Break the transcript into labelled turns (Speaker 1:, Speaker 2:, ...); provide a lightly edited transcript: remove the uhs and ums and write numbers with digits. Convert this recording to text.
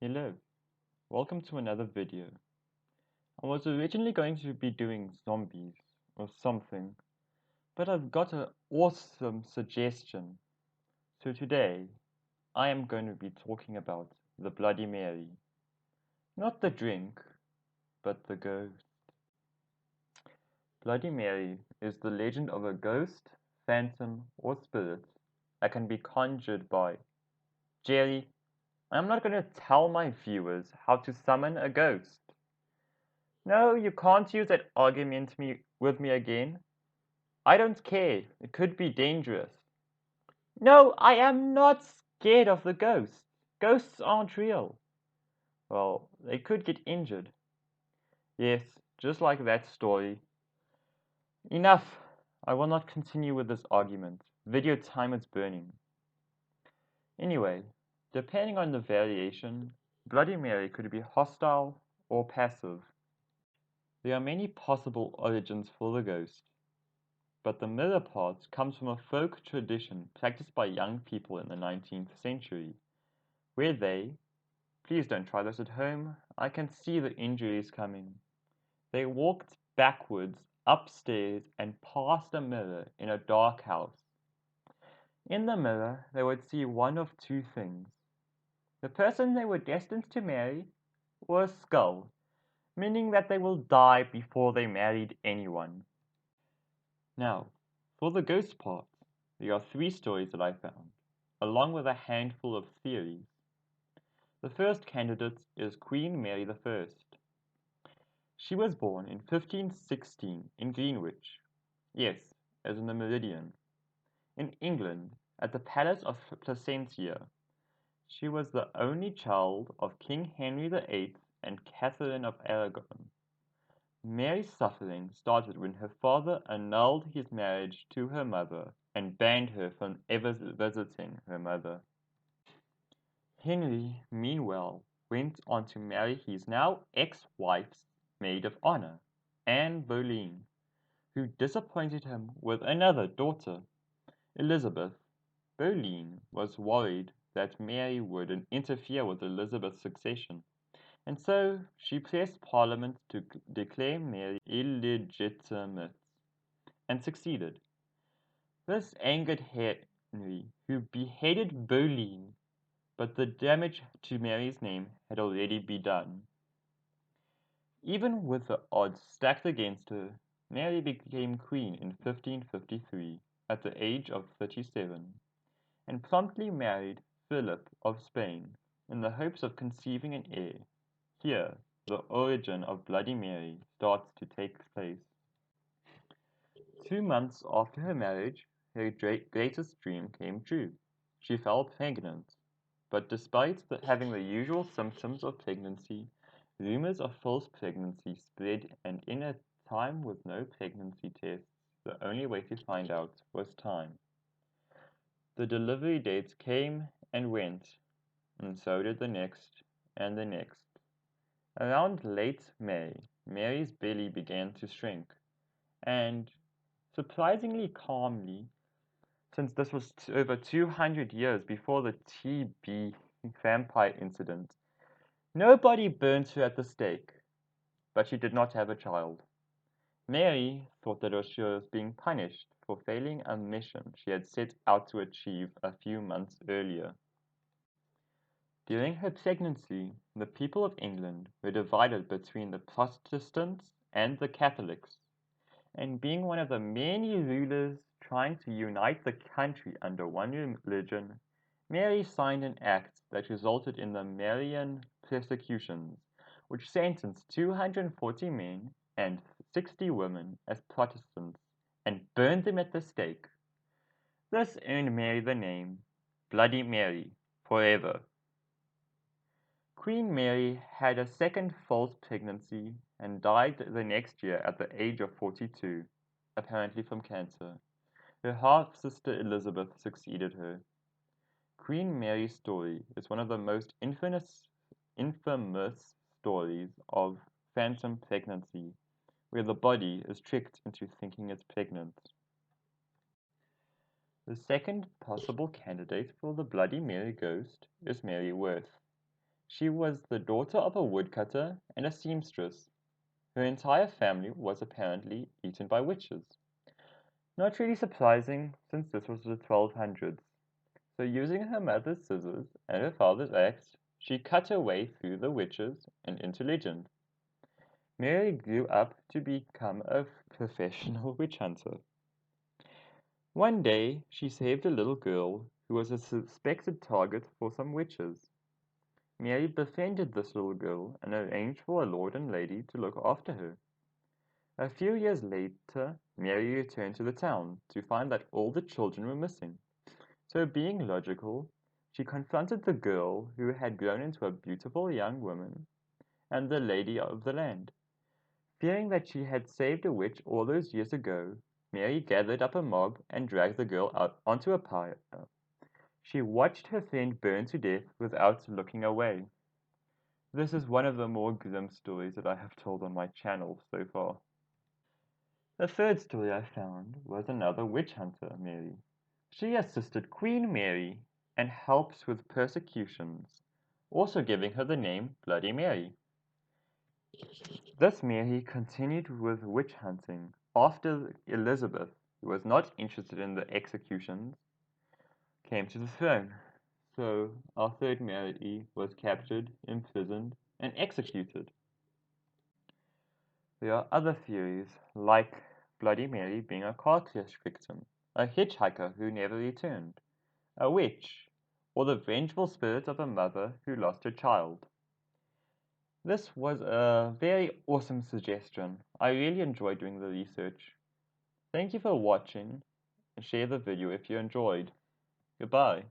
Speaker 1: Hello, welcome to another video. I was originally going to be doing zombies or something, but I've got an awesome suggestion. So today, I am going to be talking about the Bloody Mary. Not the drink, but the ghost. Bloody Mary is the legend of a ghost, phantom, or spirit that can be conjured by. Jerry, I'm not going to tell my viewers how to summon a ghost. No, you can't use that argument with me again. I don't care. It could be dangerous. No, I am not scared of the ghosts. Ghosts aren't real. Well, they could get injured. Yes, just like that story. Enough. I will not continue with this argument. Video time is burning. Anyway, depending on the variation, Bloody Mary could be hostile or passive. There are many possible origins for the ghost, but the middle part comes from a folk tradition practiced by young people in the 19th century, where please don't try this at home, I can see the injuries coming. They walked backwards, upstairs, and past a mirror in a dark house. In the mirror, they would see one of two things. The person they were destined to marry, or a skull, meaning that they will die before they married anyone. Now, for the ghost part, there are three stories that I found, along with a handful of theories. The first candidate is Queen Mary I. She was born in 1516 in Greenwich, yes, as in the meridian, in England, at the Palace of Placentia. She was the only child of King Henry VIII and Catherine of Aragon. Mary's suffering started when her father annulled his marriage to her mother and banned her from ever visiting her mother. Henry, meanwhile, went on to marry his now ex-wife's maid of honor, Anne Boleyn, who disappointed him with another daughter, Elizabeth. Boleyn was worried that Mary would interfere with Elizabeth's succession, and so she pressed Parliament to declare Mary illegitimate, and succeeded. This angered Henry, who beheaded Boleyn, but the damage to Mary's name had already been done. Even with the odds stacked against her, Mary became queen in 1553 at the age of 37, and promptly married Philip of Spain in the hopes of conceiving an heir. Here, the origin of Bloody Mary starts to take place. 2 months after her marriage, her greatest dream came true. She fell pregnant, but despite having the usual symptoms of pregnancy, rumors of false pregnancy spread, and in a time with no pregnancy tests, the only way to find out was time. The delivery dates came and went, and so did the next and the next. Around late May, Mary's belly began to shrink, and, surprisingly calmly, since this was over 200 years before the TB vampire incident, nobody burnt her at the stake, but she did not have a child. Mary thought that she was being punished for failing a mission she had set out to achieve a few months earlier. During her pregnancy, the people of England were divided between the Protestants and the Catholics, and being one of the many rulers trying to unite the country under one religion, Mary signed an act that resulted in the Marian persecutions, which sentenced 240 men and 60 women as Protestants and burned them at the stake. This earned Mary the name Bloody Mary forever. Queen Mary had a second false pregnancy and died the next year at the age of 42, apparently from cancer. Her half-sister Elizabeth succeeded her. Queen Mary's story is one of the most infamous stories of phantom pregnancy, where the body is tricked into thinking it's pregnant. The second possible candidate for the Bloody Mary ghost is Mary Worth. She was the daughter of a woodcutter and a seamstress. Her entire family was apparently eaten by witches. Not really surprising, since this was the 1200s. So using her mother's scissors and her father's axe, she cut her way through the witches and into legend. Mary grew up to become a professional witch hunter. One day, she saved a little girl who was a suspected target for some witches. Mary befriended this little girl and arranged for a lord and lady to look after her. A few years later, Mary returned to the town to find that all the children were missing. So, being logical, she confronted the girl who had grown into a beautiful young woman and the lady of the land. Fearing that she had saved a witch all those years ago, Mary gathered up a mob and dragged the girl out onto a pyre. She watched her friend burn to death without looking away. This is one of the more grim stories that I have told on my channel so far. The third story I found was another witch hunter, Mary. She assisted Queen Mary and helps with persecutions, also giving her the name Bloody Mary. This Mary continued with witch hunting after Elizabeth, who was not interested in the executions, came to the throne. So our third Mary was captured, imprisoned, and executed. There are other theories, like Bloody Mary being a car crash victim, a hitchhiker who never returned, a witch, or the vengeful spirit of a mother who lost her child. This was a very awesome suggestion. I really enjoyed doing the research. Thank you for watching, and share the video if you enjoyed. Goodbye.